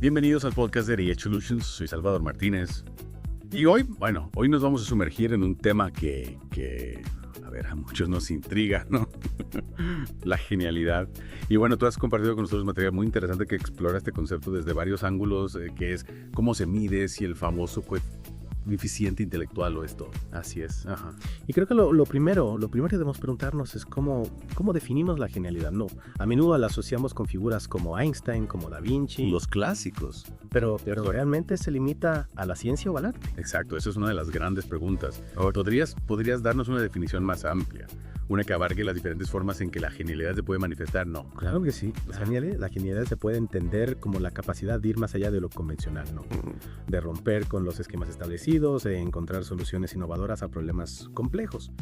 Bienvenidos al podcast de DH Solutions, soy Salvador Martínez. Y hoy nos vamos a sumergir en un tema que a muchos nos intriga, ¿no? La genialidad. Y bueno, tú has compartido con nosotros material muy interesante que explora este concepto desde varios ángulos, que es cómo se mide, si el famoso coeficiente intelectual o esto. Así es. Ajá. Y creo que lo primero que debemos preguntarnos es cómo definimos la genialidad. No, a menudo la asociamos con figuras como Einstein, como Da Vinci. Los clásicos. Pero ¿realmente se limita a la ciencia o al arte? Exacto, esa es una de las grandes preguntas. ¿Podrías darnos una definición más amplia? Una que abarque las diferentes formas en que la genialidad se puede manifestar, ¿no? Claro que sí. La genialidad se puede entender como la capacidad de ir más allá de lo convencional, ¿no? De romper con los esquemas establecidos, de encontrar soluciones innovadoras a problemas complejos.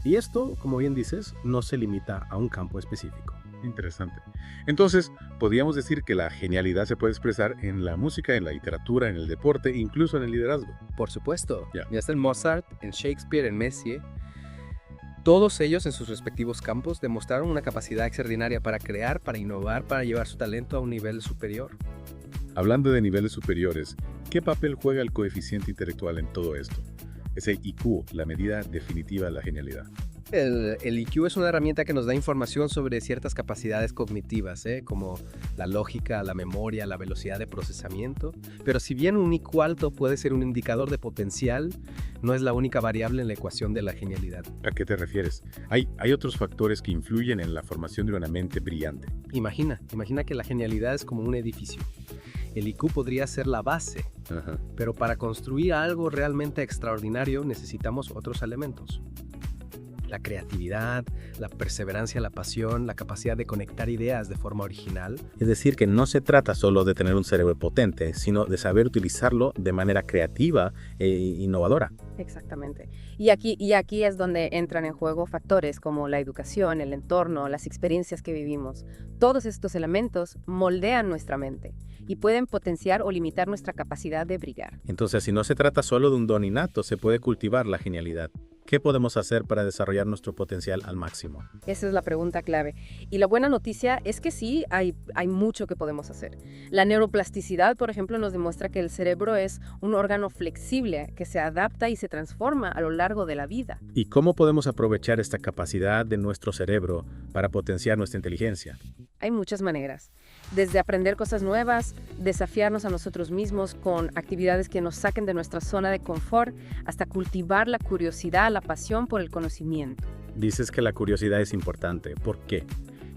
Y esto, como bien dices, no se limita a un campo específico. Interesante. Entonces, podríamos decir que la genialidad se puede expresar en la música, en la literatura, en el deporte, incluso en el liderazgo. Por supuesto. Ya. Ya está en Mozart, en Shakespeare, en Messier. Todos ellos en sus respectivos campos demostraron una capacidad extraordinaria para crear, para innovar, para llevar su talento a un nivel superior. Hablando de niveles superiores, ¿qué papel juega el coeficiente intelectual en todo esto? Ese IQ, la medida definitiva de la genialidad. El IQ es una herramienta que nos da información sobre ciertas capacidades cognitivas, como la lógica, la memoria, la velocidad de procesamiento. Pero si bien un IQ alto puede ser un indicador de potencial, no es la única variable en la ecuación de la genialidad. ¿A qué te refieres? Hay otros factores que influyen en la formación de una mente brillante. Imagina que la genialidad es como un edificio. El IQ podría ser la base, Ajá. pero para construir algo realmente extraordinario necesitamos otros elementos. La creatividad, la perseverancia, la pasión, la capacidad de conectar ideas de forma original. Es decir, que no se trata solo de tener un cerebro potente, sino de saber utilizarlo de manera creativa e innovadora. Exactamente. Y aquí es donde entran en juego factores como la educación, el entorno, las experiencias que vivimos. Todos estos elementos moldean nuestra mente y pueden potenciar o limitar nuestra capacidad de brillar. Entonces, si no se trata solo de un don innato, se puede cultivar la genialidad. ¿Qué podemos hacer para desarrollar nuestro potencial al máximo? Esa es la pregunta clave. Y la buena noticia es que sí, hay mucho que podemos hacer. La neuroplasticidad, por ejemplo, nos demuestra que el cerebro es un órgano flexible que se adapta y se transforma a lo largo de la vida. ¿Y cómo podemos aprovechar esta capacidad de nuestro cerebro para potenciar nuestra inteligencia? Hay muchas maneras. Desde aprender cosas nuevas, desafiarnos a nosotros mismos con actividades que nos saquen de nuestra zona de confort, hasta cultivar la curiosidad, la pasión por el conocimiento. Dices que la curiosidad es importante. ¿Por qué?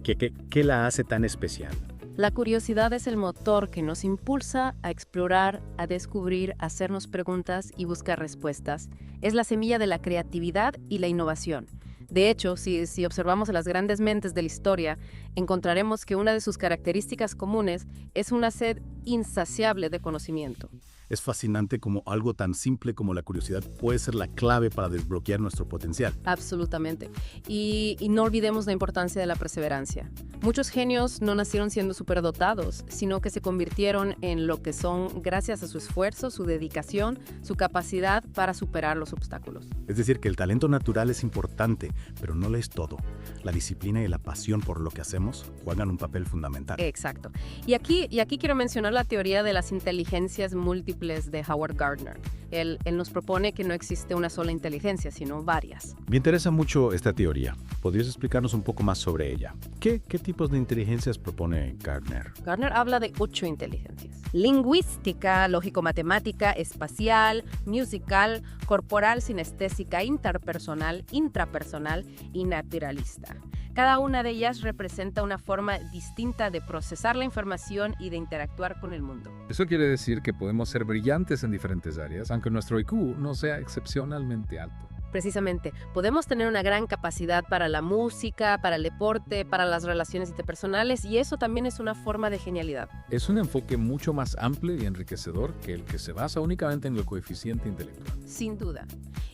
¿Qué la hace tan especial? La curiosidad es el motor que nos impulsa a explorar, a descubrir, a hacernos preguntas y buscar respuestas. Es la semilla de la creatividad y la innovación. De hecho, si observamos a las grandes mentes de la historia, encontraremos que una de sus características comunes es una sed insaciable de conocimiento. Es fascinante cómo algo tan simple como la curiosidad puede ser la clave para desbloquear nuestro potencial. Absolutamente. Y no olvidemos la importancia de la perseverancia. Muchos genios no nacieron siendo superdotados, sino que se convirtieron en lo que son gracias a su esfuerzo, su dedicación, su capacidad para superar los obstáculos. Es decir, que el talento natural es importante, pero no lo es todo. La disciplina y la pasión por lo que hacemos juegan un papel fundamental. Exacto. Y aquí quiero mencionar la teoría de las inteligencias múltiples de Howard Gardner. Él nos propone que no existe una sola inteligencia, sino varias. Me interesa mucho esta teoría. ¿Podrías explicarnos un poco más sobre ella? ¿Qué tipos de inteligencias propone Gardner? Gardner habla de 8 inteligencias: lingüística, lógico-matemática, espacial, musical, corporal, sinestésica, interpersonal, intrapersonal y naturalista. Cada una de ellas representa una forma distinta de procesar la información y de interactuar con el mundo. Eso quiere decir que podemos ser brillantes en diferentes áreas, aunque nuestro IQ no sea excepcionalmente alto. Precisamente, podemos tener una gran capacidad para la música, para el deporte, para las relaciones interpersonales, y eso también es una forma de genialidad. Es un enfoque mucho más amplio y enriquecedor que el que se basa únicamente en el coeficiente intelectual. Sin duda.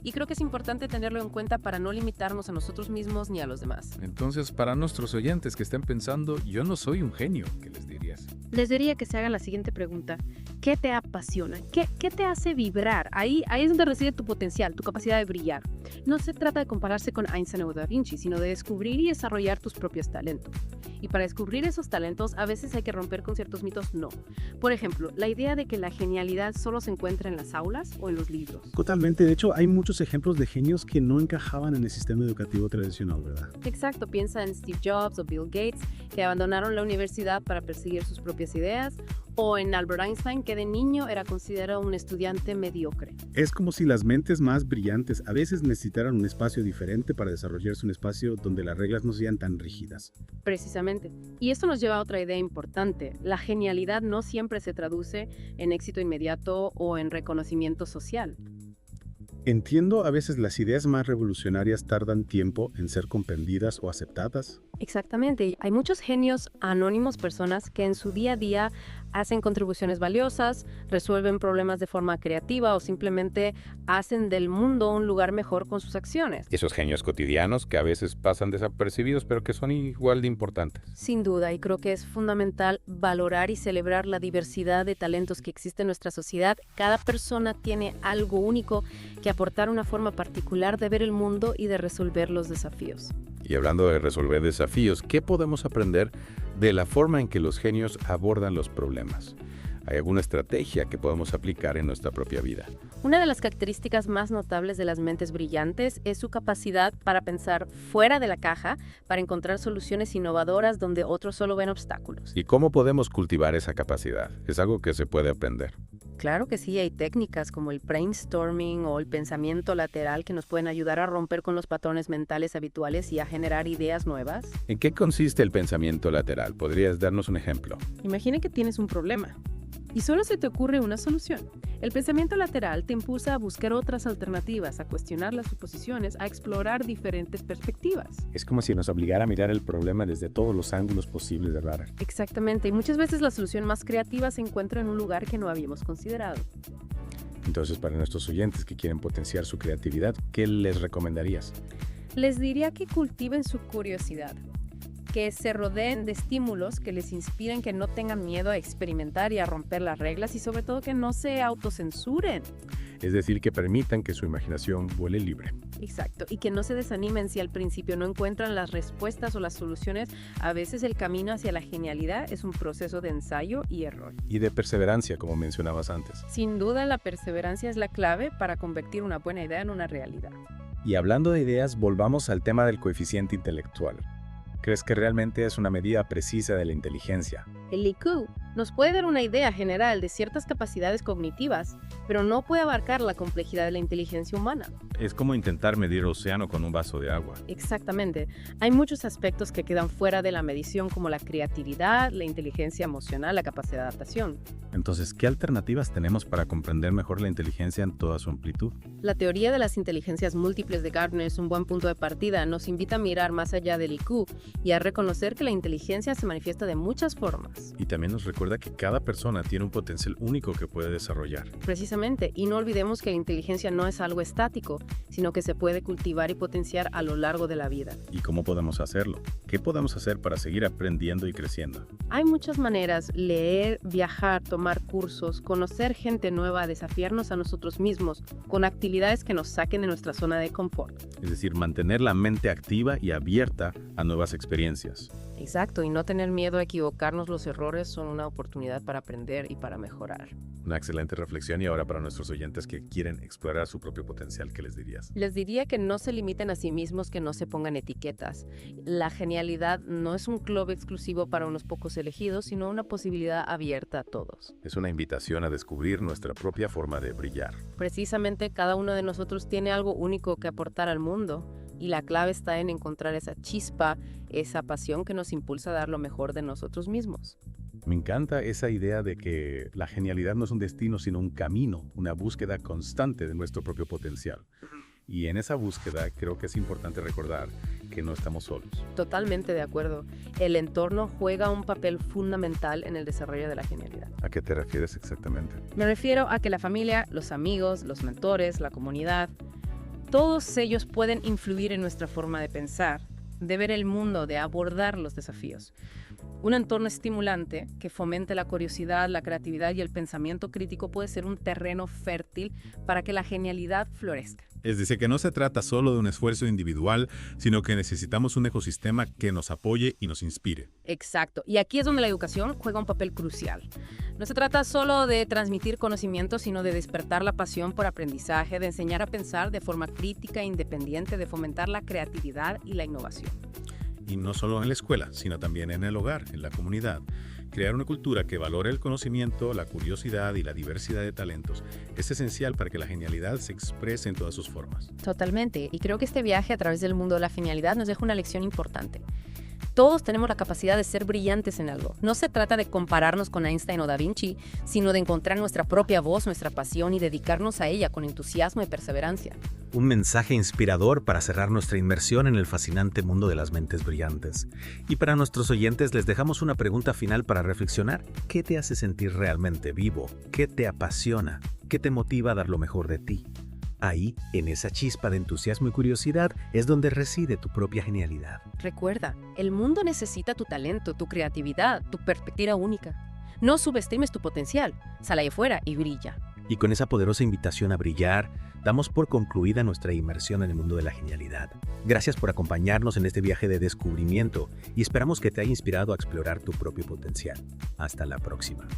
Y creo que es importante tenerlo en cuenta para no limitarnos a nosotros mismos ni a los demás. Entonces, para nuestros oyentes que estén pensando, yo no soy un genio, ¿qué les dirías? Les diría que se hagan la siguiente pregunta. ¿Qué te apasiona? ¿Qué te hace vibrar? Ahí es donde reside tu potencial, tu capacidad de brillar. No se trata de compararse con Einstein o Da Vinci, sino de descubrir y desarrollar tus propios talentos. Y para descubrir esos talentos, a veces hay que romper con ciertos mitos, no. Por ejemplo, la idea de que la genialidad solo se encuentra en las aulas o en los libros. Totalmente. De hecho, hay muchos ejemplos de genios que no encajaban en el sistema educativo tradicional, ¿verdad? Exacto, piensa en Steve Jobs o Bill Gates, que abandonaron la universidad para perseguir sus propias ideas, o en Albert Einstein, que de niño era considerado un estudiante mediocre. Es como si las mentes más brillantes a veces necesitaran un espacio diferente para desarrollarse, un espacio donde las reglas no sean tan rígidas. Precisamente. Y esto nos lleva a otra idea importante. La genialidad no siempre se traduce en éxito inmediato o en reconocimiento social. Entiendo, a veces las ideas más revolucionarias tardan tiempo en ser comprendidas o aceptadas. Exactamente. Hay muchos genios anónimos, personas que en su día a día hacen contribuciones valiosas, resuelven problemas de forma creativa o simplemente hacen del mundo un lugar mejor con sus acciones. Esos genios cotidianos que a veces pasan desapercibidos, pero que son igual de importantes. Sin duda, y creo que es fundamental valorar y celebrar la diversidad de talentos que existe en nuestra sociedad. Cada persona tiene algo único que aportar, una forma particular de ver el mundo y de resolver los desafíos. Y hablando de resolver desafíos, ¿qué podemos aprender de la forma en que los genios abordan los problemas? ¿Hay alguna estrategia que podemos aplicar en nuestra propia vida? Una de las características más notables de las mentes brillantes es su capacidad para pensar fuera de la caja, para encontrar soluciones innovadoras donde otros solo ven obstáculos. ¿Y cómo podemos cultivar esa capacidad? Es algo que se puede aprender. Claro que sí, hay técnicas como el brainstorming o el pensamiento lateral que nos pueden ayudar a romper con los patrones mentales habituales y a generar ideas nuevas. ¿En qué consiste el pensamiento lateral? ¿Podrías darnos un ejemplo? Imagina que tienes un problema y solo se te ocurre una solución. El pensamiento lateral te impulsa a buscar otras alternativas, a cuestionar las suposiciones, a explorar diferentes perspectivas. Es como si nos obligara a mirar el problema desde todos los ángulos posibles, ¿verdad? Exactamente, y muchas veces la solución más creativa se encuentra en un lugar que no habíamos considerado. Entonces, para nuestros oyentes que quieren potenciar su creatividad, ¿qué les recomendarías? Les diría que cultiven su curiosidad, que se rodeen de estímulos que les inspiren, que no tengan miedo a experimentar y a romper las reglas y sobre todo que no se autocensuren. Es decir, que permitan que su imaginación vuele libre. Exacto, y que no se desanimen si al principio no encuentran las respuestas o las soluciones. A veces el camino hacia la genialidad es un proceso de ensayo y error. Y de perseverancia, como mencionabas antes. Sin duda, la perseverancia es la clave para convertir una buena idea en una realidad. Y hablando de ideas, volvamos al tema del coeficiente intelectual. ¿Crees que realmente es una medida precisa de la inteligencia? El IQ nos puede dar una idea general de ciertas capacidades cognitivas, pero no puede abarcar la complejidad de la inteligencia humana. Es como intentar medir el océano con un vaso de agua. Exactamente. Hay muchos aspectos que quedan fuera de la medición, como la creatividad, la inteligencia emocional, la capacidad de adaptación. Entonces, ¿qué alternativas tenemos para comprender mejor la inteligencia en toda su amplitud? La teoría de las inteligencias múltiples de Gardner es un buen punto de partida. Nos invita a mirar más allá del IQ y a reconocer que la inteligencia se manifiesta de muchas formas. Y también nos recuerda que cada persona tiene un potencial único que puede desarrollar. Precisamente, y no olvidemos que la inteligencia no es algo estático, sino que se puede cultivar y potenciar a lo largo de la vida. ¿Y cómo podemos hacerlo? ¿Qué podemos hacer para seguir aprendiendo y creciendo? Hay muchas maneras: leer, viajar, tomar cursos, conocer gente nueva, desafiarnos a nosotros mismos con actividades que nos saquen de nuestra zona de confort. Es decir, mantener la mente activa y abierta a nuevas experiencias. Exacto, y no tener miedo a equivocarnos. Los errores son una oportunidad para aprender y para mejorar. Una excelente reflexión. Y ahora para nuestros oyentes que quieren explorar su propio potencial, ¿qué les dirías? Les diría que no se limiten a sí mismos, que no se pongan etiquetas. La genialidad no es un club exclusivo para unos pocos elegidos, sino una posibilidad abierta a todos. Es una invitación a descubrir nuestra propia forma de brillar. Precisamente, cada uno de nosotros tiene algo único que aportar al mundo. Y la clave está en encontrar esa chispa, esa pasión que nos impulsa a dar lo mejor de nosotros mismos. Me encanta esa idea de que la genialidad no es un destino, sino un camino, una búsqueda constante de nuestro propio potencial. Y en esa búsqueda creo que es importante recordar que no estamos solos. Totalmente de acuerdo. El entorno juega un papel fundamental en el desarrollo de la genialidad. ¿A qué te refieres exactamente? Me refiero a que la familia, los amigos, los mentores, la comunidad, todos ellos pueden influir en nuestra forma de pensar, de ver el mundo, de abordar los desafíos. Un entorno estimulante que fomente la curiosidad, la creatividad y el pensamiento crítico puede ser un terreno fértil para que la genialidad florezca. Es decir, que no se trata solo de un esfuerzo individual, sino que necesitamos un ecosistema que nos apoye y nos inspire. Exacto. Y aquí es donde la educación juega un papel crucial. No se trata solo de transmitir conocimiento, sino de despertar la pasión por aprendizaje, de enseñar a pensar de forma crítica e independiente, de fomentar la creatividad y la innovación. Y no solo en la escuela, sino también en el hogar, en la comunidad. Crear una cultura que valore el conocimiento, la curiosidad y la diversidad de talentos es esencial para que la genialidad se exprese en todas sus formas. Totalmente. Y creo que este viaje a través del mundo de la genialidad nos deja una lección importante. Todos tenemos la capacidad de ser brillantes en algo. No se trata de compararnos con Einstein o Da Vinci, sino de encontrar nuestra propia voz, nuestra pasión y dedicarnos a ella con entusiasmo y perseverancia. Un mensaje inspirador para cerrar nuestra inmersión en el fascinante mundo de las mentes brillantes. Y para nuestros oyentes les dejamos una pregunta final para reflexionar. ¿Qué te hace sentir realmente vivo? ¿Qué te apasiona? ¿Qué te motiva a dar lo mejor de ti? Ahí, en esa chispa de entusiasmo y curiosidad, es donde reside tu propia genialidad. Recuerda, el mundo necesita tu talento, tu creatividad, tu perspectiva única. No subestimes tu potencial. Sal ahí afuera y brilla. Y con esa poderosa invitación a brillar, damos por concluida nuestra inmersión en el mundo de la genialidad. Gracias por acompañarnos en este viaje de descubrimiento y esperamos que te haya inspirado a explorar tu propio potencial. Hasta la próxima.